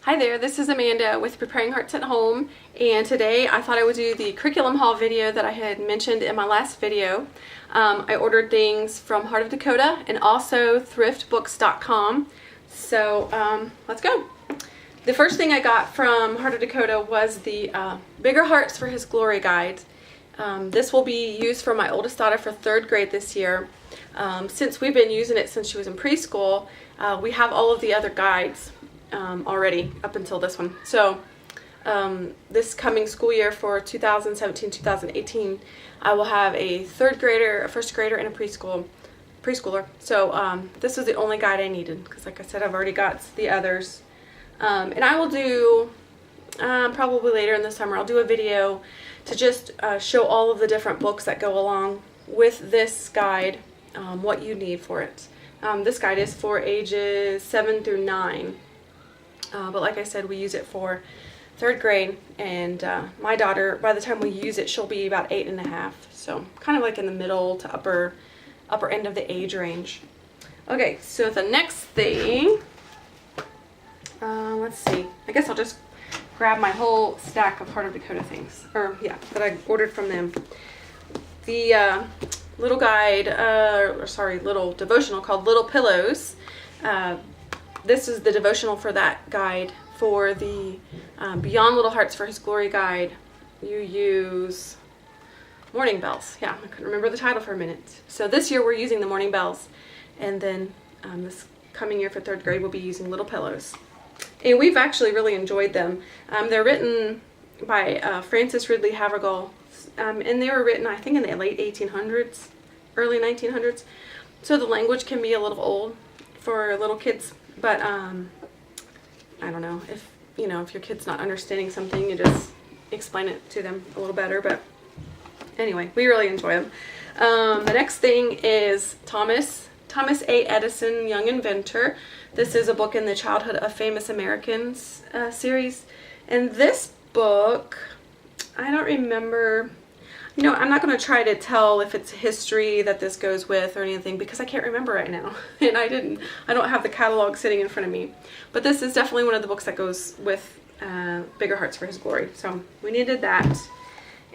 Hi there, this is Amanda with Preparing Hearts at Home, and today I thought I would do the curriculum haul video that I had mentioned in my last video. I ordered things from Heart of Dakota and also thriftbooks.com, so let's go. The first thing I got from Heart of Dakota was the Bigger Hearts for His Glory guide. This will be used for my oldest daughter for 3rd grade this year. Since we've been using it since she was in preschool, we have all of the other guides already up until this one. So this coming school year for 2017-2018, I will have a 3rd grader, a 1st grader, and a preschooler. So this was the only guide I needed because, like I said, I've already got the others. And I will do, probably later in the summer, I'll do a video to just show all of the different books that go along with this guide, what you need for it. This guide is for ages 7 through 9. But like I said, we use it for 3rd grade, and my daughter, by the time we use it, she'll be about 8.5, so kind of like in the middle to upper end of the age range. Okay, so the next thing, let's see, I guess I'll just grab my whole stack of Heart of Dakota things, or yeah, that I ordered from them. The little guide, little devotional called Little Pillows. This is the devotional for that guide. For the Beyond Little Hearts for His Glory guide, you use Morning Bells. Yeah, I couldn't remember the title for a minute. So this year we're using the Morning Bells, and then this coming year for 3rd grade we'll be using Little Pillows. And we've actually really enjoyed them. They're written by Frances Ridley Havergal, and they were written, I think, in the late 1800s, early 1900s. So the language can be a little old for little kids. But I don't know, if your kid's not understanding something, you just explain it to them a little better. But anyway, we really enjoy them. The next thing is Thomas A. Edison, Young Inventor. This is a book in the Childhood of Famous Americans series. And this book, I don't remember. I'm not going to try to tell if it's history that this goes with or anything because I can't remember right now. And I don't have the catalog sitting in front of me. But this is definitely one of the books that goes with Bigger Hearts for His Glory. So we needed that.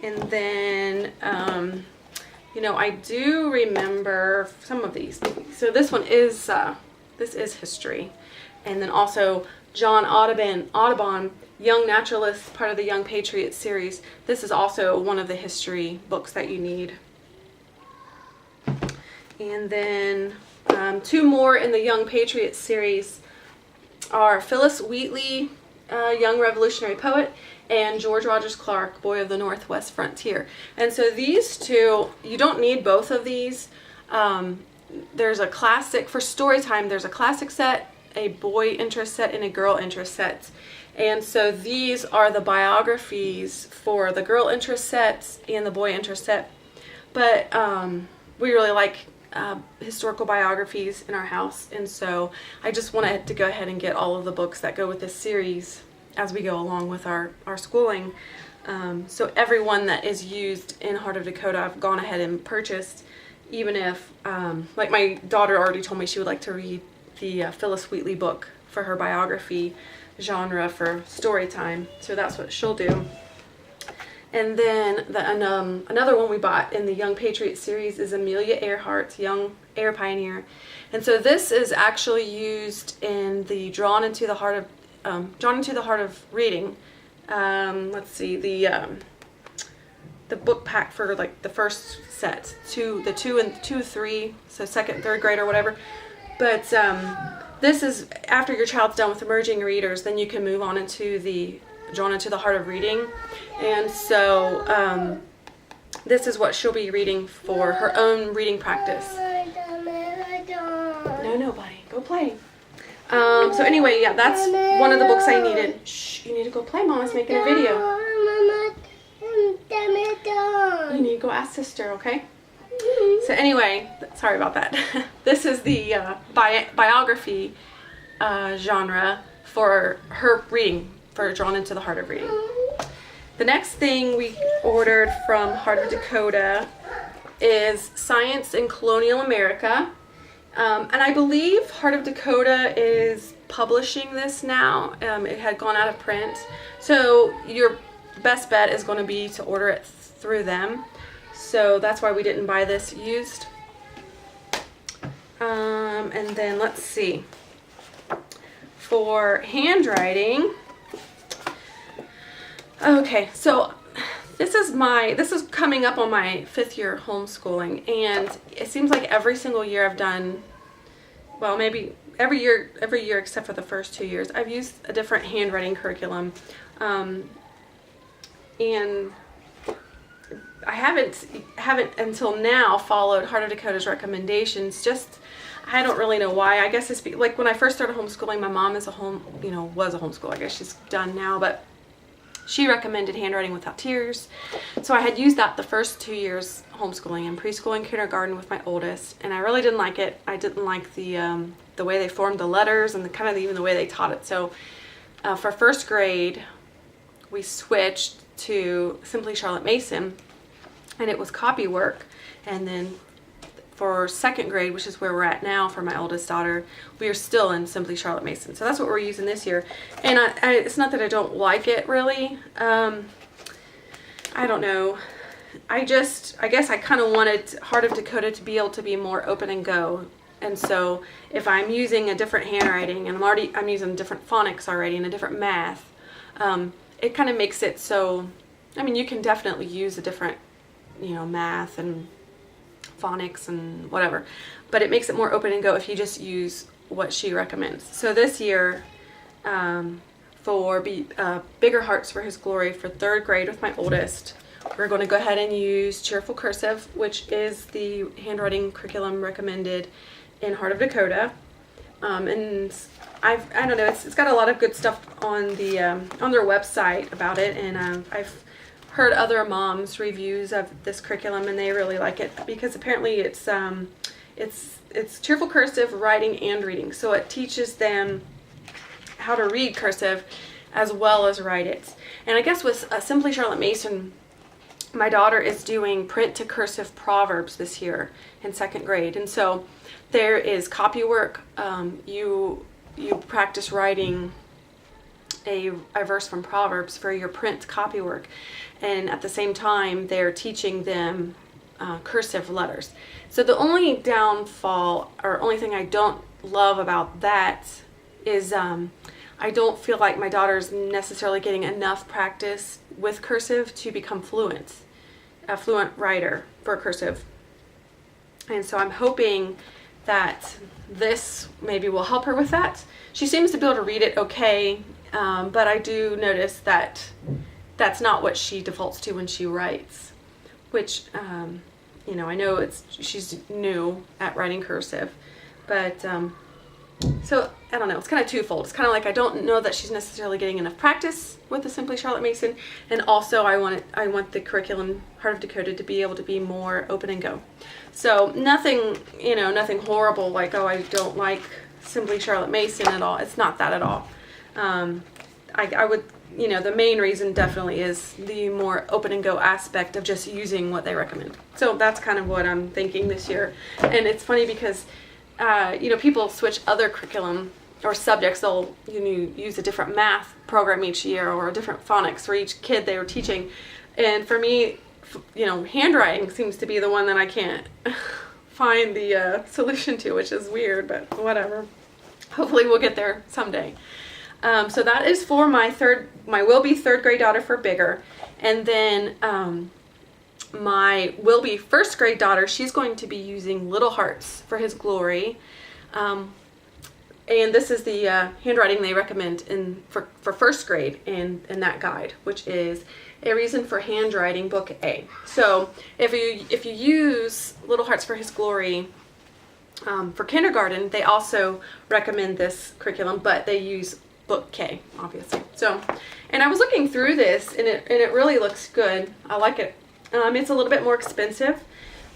And then, I do remember some of these. So this one is, this is history. And then also John Audubon, Young Naturalist, part of the Young Patriot series. This is also one of the history books that you need. And then 2 more in the Young Patriot series are Phyllis Wheatley, Young Revolutionary Poet, and George Rogers Clark, Boy of the Northwest Frontier. And so these 2, you don't need both of these. There's a classic, for story time, there's a classic set, a boy interest set, and a girl interest set. And so these are the biographies for the girl interest sets and the boy interest set. But we really like historical biographies in our house, and so I just wanted to go ahead and get all of the books that go with this series as we go along with our schooling. So everyone that is used in Heart of Dakota I've gone ahead and purchased, even if, like my daughter already told me she would like to read the Phyllis Wheatley book for her biography genre for story time, so that's what she'll do. And then another one we bought in the Young Patriot series is Amelia Earhart's Young Air Pioneer, and so this is actually used in the Drawn into the Heart of Reading. Let's see, the book pack for like the first set, the 2 and 3, so 2nd, 3rd grade or whatever. But this is after your child's done with emerging readers, then you can move on into the Drawn into the Heart of Reading. And so this is what she'll be reading for her own reading practice. No, buddy, go play. So anyway, yeah, that's one of the books I needed. Shh, you need to go play. Mama's making a video. You need to go ask sister, okay? So anyway, sorry about that. This is the biography genre for her reading, for Drawn into the Heart of Reading. The next thing we ordered from Heart of Dakota is Science in Colonial America. And I believe Heart of Dakota is publishing this now. It had gone out of print. So your best bet is going to be to order it through them. So that's why we didn't buy this used. And then let's see. For handwriting, okay, so this is coming up on my 5th year homeschooling, and it seems like every single year I've done, well, maybe every year except for the first 2 years, I've used a different handwriting curriculum, and I haven't until now followed Heart of Dakota's recommendations. Just, I don't really know why. I guess it's like when I first started homeschooling, my mom was a homeschooler. I guess she's done now, but she recommended Handwriting Without Tears. So I had used that the first 2 years homeschooling, in preschool and kindergarten with my oldest, and I really didn't like it. I didn't like the way they formed the letters and even the way they taught it. So for first grade, we switched to Simply Charlotte Mason, and it was copy work. And then for second grade, which is where we're at now for my oldest daughter, we are still in Simply Charlotte Mason. So that's what we're using this year. And it's not that I don't like it, really. I don't know. I guess I kind of wanted Heart of Dakota to be able to be more open and go. And so if I'm using a different handwriting, and I'm using different phonics already and a different math, it kind of makes it so, I mean, you can definitely use a different, math and phonics and whatever, but it makes it more open and go if you just use what she recommends. So this year, for Bigger Hearts for His Glory for 3rd grade with my oldest, we're going to go ahead and use Cheerful Cursive, which is the handwriting curriculum recommended in Heart of Dakota. And I don't know, it's got a lot of good stuff on the on their website about it, and I've heard other moms' reviews of this curriculum, and they really like it because apparently it's Cheerful Cursive, writing and reading. So it teaches them how to read cursive as well as write it. And I guess with Simply Charlotte Mason, my daughter is doing print to cursive proverbs this year in 2nd grade, and so there is copy work. You practice writing a verse from Proverbs for your print copy work, and at the same time they're teaching them cursive letters. So the only downfall, or only thing I don't love about that is I don't feel like my daughter's necessarily getting enough practice with cursive to become a fluent writer for cursive. And so I'm hoping that this maybe will help her with that. She seems to be able to read it okay, but I do notice that that's not what she defaults to when she writes, which, I know she's new at writing cursive, but so I don't know, it's kind of twofold. It's kind of like I don't know that she's necessarily getting enough practice with the Simply Charlotte Mason, and also I want the curriculum Heart of Dakota to be able to be more open and go. So nothing horrible like, oh, I don't like Simply Charlotte Mason at all. It's not that at all. I would, the main reason definitely is the more open and go aspect of just using what they recommend. So that's kind of what I'm thinking this year. And it's funny because people switch other curriculum or subjects. They'll use a different math program each year or a different phonics for each kid they were teaching. And for me, handwriting seems to be the one that I can't find the solution to, which is weird, but whatever. Hopefully we'll get there someday. So that is for my will-be 3rd grade daughter for Bigger. And then my will-be 1st grade daughter, she's going to be using Little Hearts for His Glory. And this is the handwriting they recommend for 1st grade in that guide, which is A Reason for Handwriting, Book A. So if you use Little Hearts for His Glory for kindergarten, they also recommend this curriculum, but they use Book K, obviously. So, and I was looking through this, and it really looks good. I like it. It's a little bit more expensive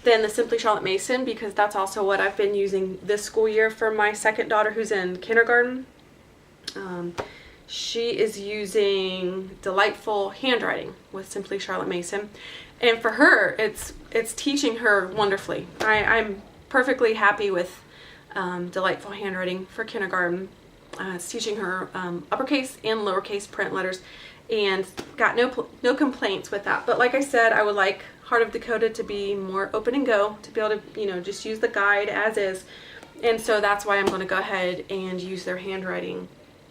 than the Simply Charlotte Mason, because that's also what I've been using this school year for my 2nd daughter who's in kindergarten. She is using Delightful Handwriting with Simply Charlotte Mason, and for her it's teaching her wonderfully. I'm perfectly happy with Delightful Handwriting for kindergarten. It's teaching her uppercase and lowercase print letters, and got no complaints with that. But like I said, I would like Heart of Dakota to be more open and go, to be able to, you know, just use the guide as is. And so that's why I'm going to go ahead and use their handwriting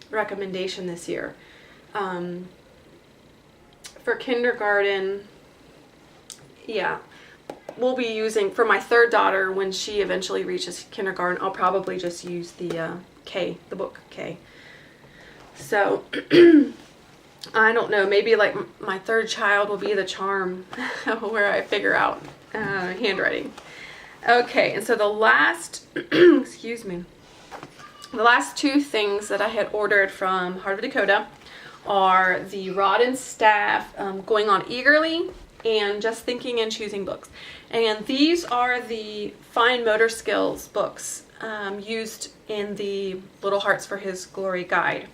recommendation this year. For kindergarten, yeah, we'll be using, for my third daughter, when she eventually reaches kindergarten, I'll probably just use the the book K. So I don't know, maybe like my third child will be the charm where I figure out handwriting. Okay, and so the last, excuse me, the last two things that I had ordered from Heart of Dakota are the Rod and Staff Going On Eagerly and Just Thinking and Choosing books. And these are the fine motor skills books used in the Little Hearts for His Glory guide.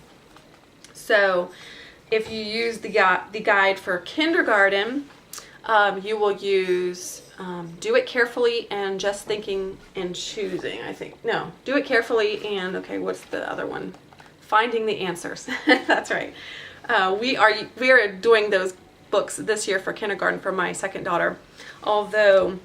So if you use the guide for kindergarten, you will use Do It Carefully and Just Thinking and Choosing, I think. No, Do It Carefully and, okay, what's the other one? Finding the Answers. That's right. We are doing those books this year for kindergarten for my second daughter, although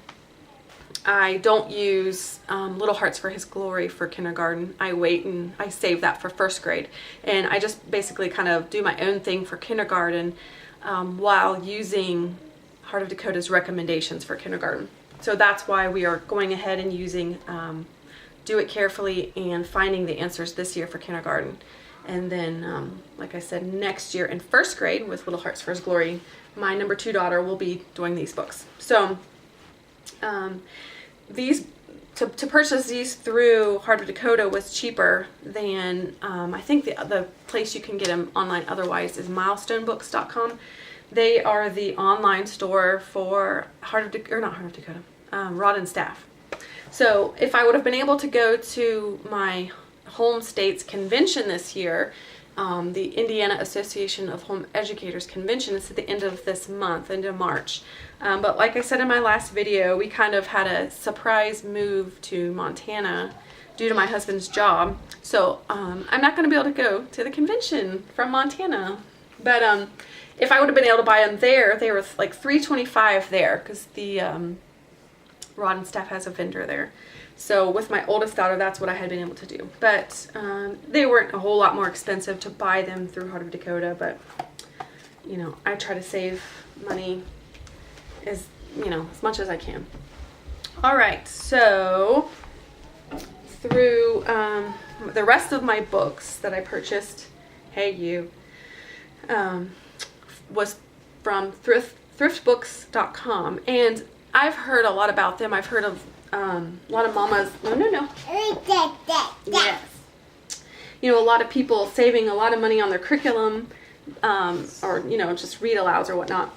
I don't use Little Hearts for His Glory for kindergarten. I wait and I save that for first grade, and I just basically kind of do my own thing for kindergarten while using Heart of Dakota's recommendations for kindergarten. So that's why we are going ahead and using Do It Carefully and Finding the Answers this year for kindergarten. And then, like I said, next year in first grade with Little Hearts for His Glory, my number 2 daughter will be doing these books. So these, to purchase these through Heart of Dakota was cheaper than, I think the place you can get them online otherwise is milestonebooks.com. They are the online store for Rod and Staff. So if I would have been able to go to my home state's convention this year, the Indiana Association of Home Educators convention is at the end of this month, end of March. But like I said in my last video, we kind of had a surprise move to Montana due to my husband's job. So I'm not going to be able to go to the convention from Montana. But if I would have been able to buy them there, they were like $3.25 there, because the Rod and Staff has a vendor there. So with my oldest daughter, that's what I had been able to do. But they weren't a whole lot more expensive to buy them through Heart of Dakota. But, you know, I try to save money as much as I can. All right, so through the rest of my books that I purchased, was from thriftbooks.com. And I've heard a lot about them. I've heard of a lot of mamas. No. Yes. You know, a lot of people saving a lot of money on their curriculum, or, you know, just read alouds or whatnot,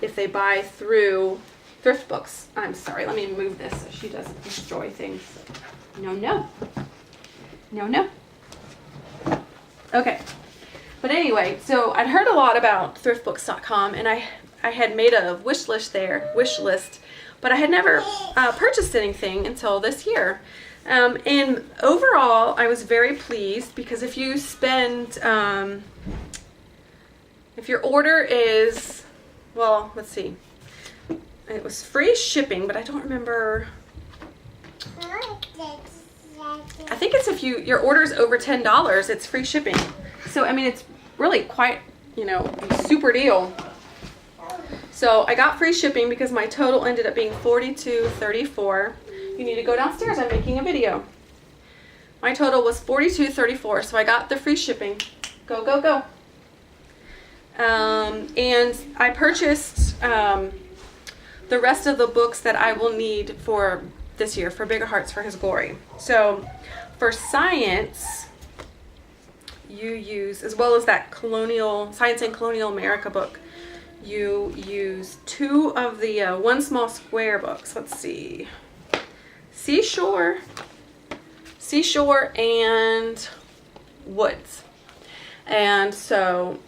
if they buy through Thrift Books. I'm sorry, let me move this so she doesn't destroy things. No. Okay. But anyway, so I'd heard a lot about thriftbooks.com, and I had made a wish list, but I had never purchased anything until this year. And overall, I was very pleased, because if you spend, if your order is, well, let's see, it was free shipping, but I don't remember. I think it's if your order is over $10, it's free shipping. So, I mean, it's really quite, you know, a super deal. So I got free shipping because my total ended up being $42.34. You need to go downstairs. I'm making a video. My total was $42.34, so I got the free shipping. Go. And I purchased the rest of the books that I will need for this year for Bigger Hearts for His Glory. So for science, you use, as well as that Science and Colonial America book, you use 2 of the One Small Square books. Let's see. Seashore and Woods. And so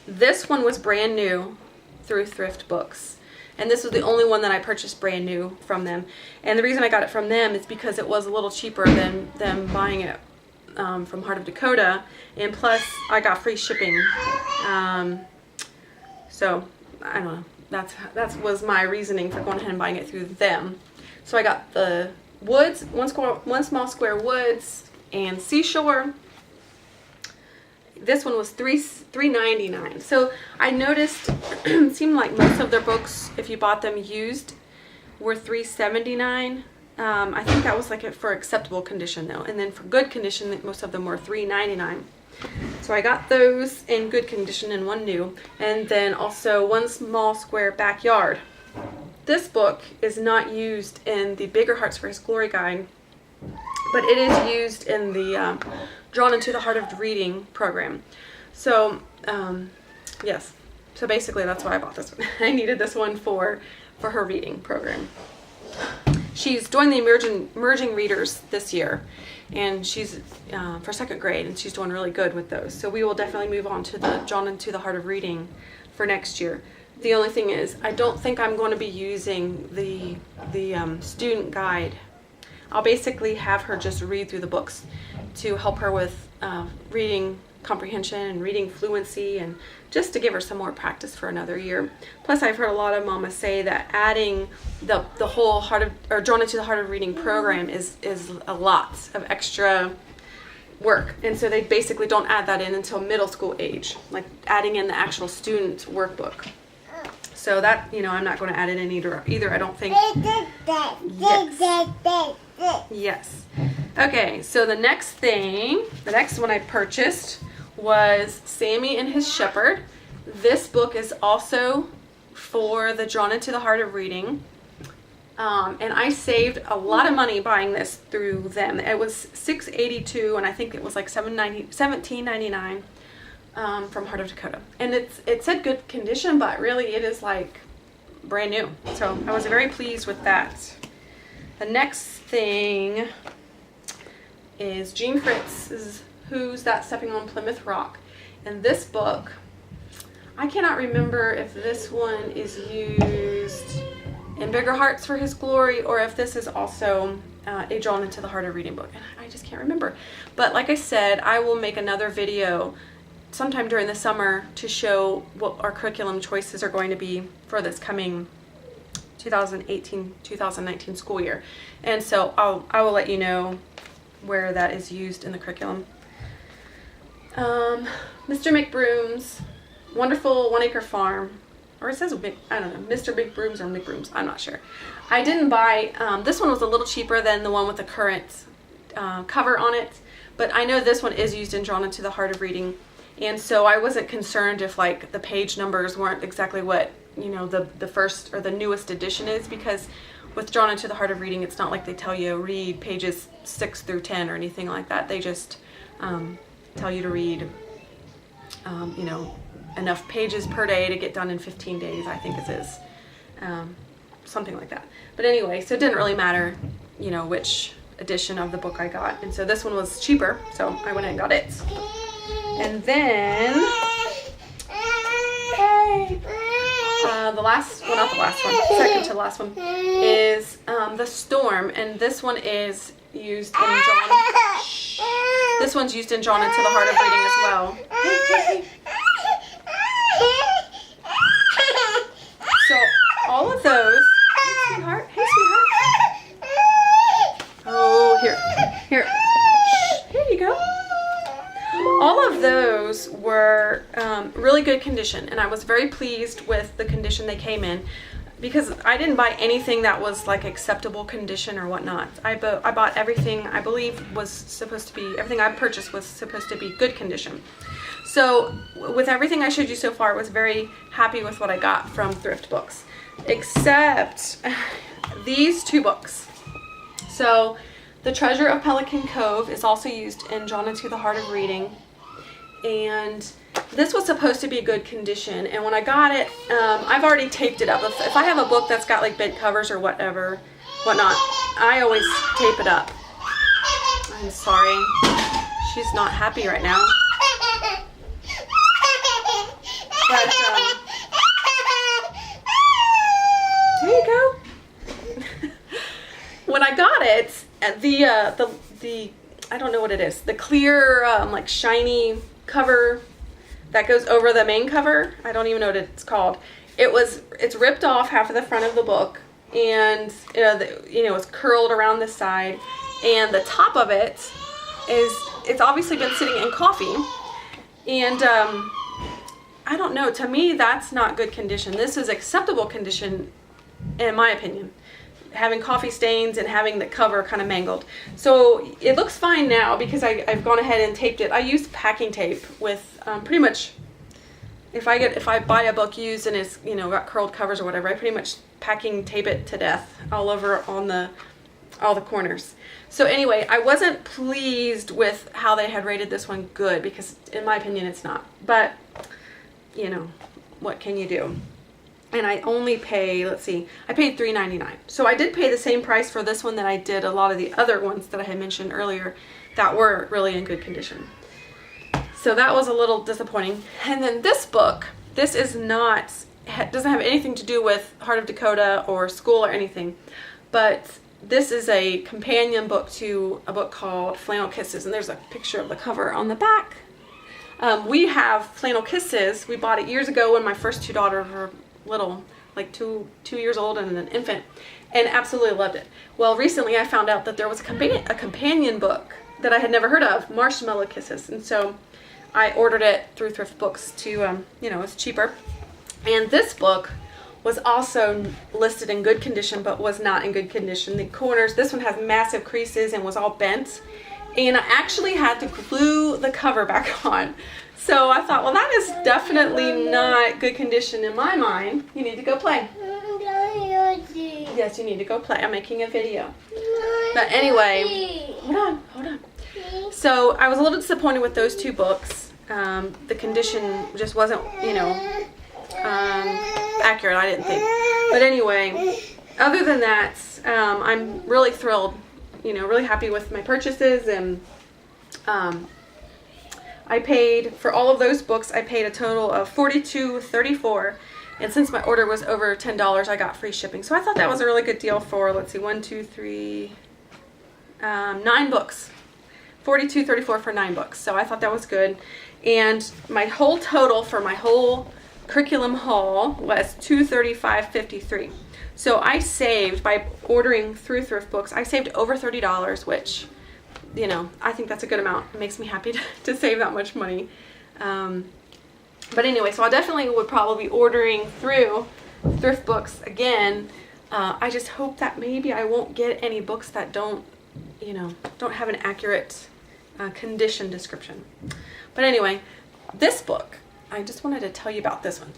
this one was brand new through Thrift Books. And this was the only one that I purchased brand new from them. And the reason I got it from them is because it was a little cheaper than buying it from Heart of Dakota, and plus I got free shipping. So I don't know. That was my reasoning for going ahead and buying it through them. So I got the Woods, one small square Woods, and Seashore. This one was $3.99. So I noticed it seemed like most of their books, if you bought them used, were $3.79. I think that was like for acceptable condition though, and then for good condition, most of them were $3.99. So I got those in good condition and one new, and then also One Small Square Backyard. This book is not used in the Bigger Hearts for His Glory guide, but it is used in the Drawn into the Heart of Reading program. So yes, so basically that's why I bought this one. I needed this one for her reading program. She's doing the emerging readers this year, and she's for 2nd grade, and she's doing really good with those. So we will definitely move on to the Drawn into the Heart of Reading for next year. The only thing is, I don't think I'm going to be using the student guide. I'll basically have her just read through the books to help her with reading comprehension and reading fluency, and just to give her some more practice for another year. Plus, I've heard a lot of mamas say that adding the whole Drawn into the Heart of Reading program is a lot of extra work, and so they basically don't add that in until middle school age, like adding in the actual student workbook. So that, I'm not going to add it in either, I don't think. Yes. Okay, so the next one I purchased was Sammy and His Shepherd. This book is also for the Drawn into the Heart of Reading. And I saved a lot of money buying this through them. It was $6.82, and I think it was like $17.99 from Heart of Dakota. And it said good condition, but really it is like brand new. So I was very pleased with that. The next thing is Jean Fritz's Who's That Stepping on Plymouth Rock? And this book, I cannot remember if this one is used in Bigger Hearts for His Glory, or if this is also a Drawn into the Heart of Reading book. I just can't remember. But like I said, I will make another video sometime during the summer to show what our curriculum choices are going to be for this coming 2018-2019 school year. And so I will let you know where that is used in the curriculum. Mr. McBroom's Wonderful 1 Acre Farm, or it says I don't know, Mr. McBroom's or McBroom's, I'm not sure. I didn't buy, this one was a little cheaper than the one with the current cover on it, but I know this one is used in Drawn into the Heart of Reading, and so I wasn't concerned if like the page numbers weren't exactly what, the first or the newest edition is, because with Drawn into the Heart of Reading, it's not like they tell you read pages 6 through 10 or anything like that. They just tell you to read, enough pages per day to get done in 15 days, I think it is. Something like that. But anyway, so it didn't really matter, which edition of the book I got. And so this one was cheaper, so I went and got it. And then, second to the last one is The Storm, and this one is used in This one's used in Drawn into the Heart of Reading as well. So all of those. Hey, sweetheart. Hey, sweetheart. Oh, here. Here you go. All of those were really good condition, and I was very pleased with the condition they came in, because I didn't buy anything that was like acceptable condition or whatnot. I bought everything I believe everything I purchased was supposed to be good condition. So with everything I showed you so far, I was very happy with what I got from Thrift Books, except these two books. So The Treasure of Pelican Cove is also used in Drawn into the Heart of Reading, and this was supposed to be good condition, and when I got it, I've already taped it up. If I have a book that's got like bent covers or whatnot, I always tape it up. I'm sorry, she's not happy right now. But there you go. When I got it, I don't know what it is. The clear, like shiny cover that goes over the main cover. I don't even know what it's called. It's ripped off half of the front of the book, and it's curled around the side, and the top of it it's obviously been sitting in coffee, and I don't know. To me, that's not good condition. This is acceptable condition, in my opinion. Having coffee stains and having the cover kind of mangled. So it looks fine now because I've gone ahead and taped it. I use packing tape with pretty much, if I buy a book used and it's got curled covers or whatever, I pretty much packing tape it to death all over on all the corners. So anyway, I wasn't pleased with how they had rated this one good, because in my opinion it's not. But what can you do? And I only pay, let's see, I paid $3.99. So I did pay the same price for this one that I did a lot of the other ones that I had mentioned earlier that were really in good condition. So that was a little disappointing. And then this book, this is not, doesn't have anything to do with Heart of Dakota or school or anything, but this is a companion book to a book called Flannel Kisses, and there's a picture of the cover on the back. We have Flannel Kisses. We bought it years ago when my first two daughters were little, like two years old and an infant, and absolutely loved it. Well, recently I found out that there was a companion book that I had never heard of, Marshmallow Kisses, and so I ordered it through Thrift Books to, it's cheaper. And this book was also listed in good condition, but was not in good condition. The corners, this one has massive creases and was all bent, and I actually had to glue the cover back on. So I thought, well, that is definitely not good condition in my mind. You need to go play. Yes, you need to go play. I'm making a video. But anyway, hold on. So I was a little disappointed with those two books. The condition just wasn't, accurate, I didn't think. But anyway, other than that, I'm really thrilled, really happy with my purchases, and I paid for all of those books. I paid a total of $42.34, and since my order was over $10, I got free shipping. So I thought that was a really good deal for, let's see, 9 books. $42.34 for 9 books. So I thought that was good. And my whole total for my whole curriculum haul was $235.53. So I saved, by ordering through Thrift Books, I saved over $30, which, I think that's a good amount. It makes me happy to save that much money. But anyway, so I definitely would probably be ordering through Thrift Books again. I just hope that maybe I won't get any books that don't have an accurate condition description. But anyway, this book, I just wanted to tell you about this one.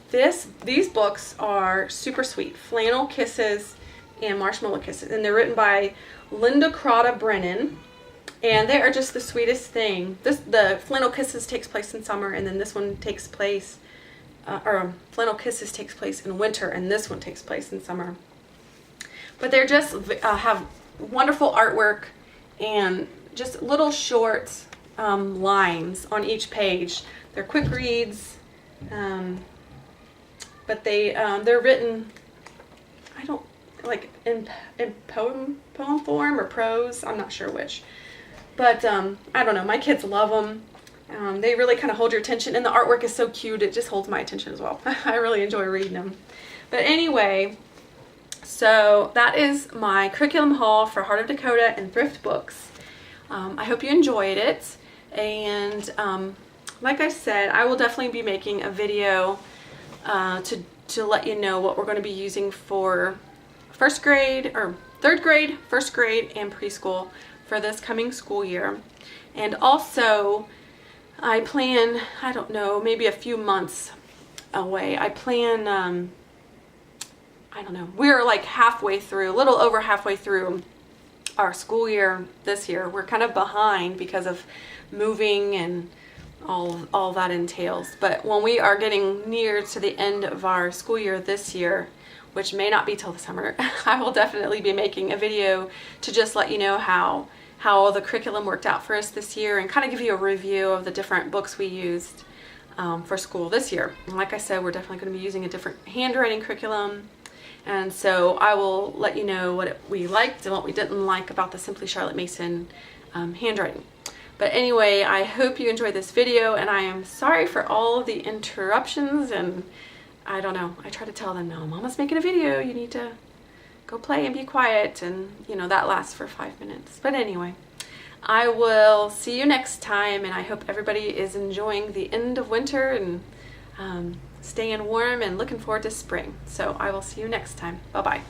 These books are super sweet. Flannel Kisses and Marshmallow Kisses. And they're written by Linda Crotta Brennan. And they are just the sweetest thing. The Flannel Kisses takes place in summer, and then this one takes place, Flannel Kisses takes place in winter, and this one takes place in summer. But they're just have wonderful artwork and just little short lines on each page. They're quick reads, but they're written, I don't like in poem form or prose. I'm not sure which. But I don't know, my kids love them. They really kind of hold your attention, and the artwork is so cute, it just holds my attention as well. I really enjoy reading them. But anyway, so that is my curriculum haul for Heart of Dakota and Thrift Books. I hope you enjoyed it, and like I said, I will definitely be making a video to let you know what we're going to be using for third grade, first grade, and preschool for this coming school year. And also, I plan, I don't know, maybe a few months away, I plan, I don't know, we're like halfway through, a little over halfway through our school year this year. We're kind of behind because of moving and all that entails. But when we are getting near to the end of our school year this year, which may not be till the summer, I will definitely be making a video to just let you know how the curriculum worked out for us this year, and kind of give you a review of the different books we used for school this year. And like I said, we're definitely going to be using a different handwriting curriculum, and so I will let you know what we liked and what we didn't like about the Simply Charlotte Mason handwriting. But anyway, I hope you enjoyed this video, and I am sorry for all the interruptions, and I don't know, I try to tell them, no, Mama's making a video, you need to go play and be quiet, and you know, that lasts for 5 minutes. But anyway, I will see you next time, and I hope everybody is enjoying the end of winter and staying warm and looking forward to spring. So I will see you next time. Bye-bye.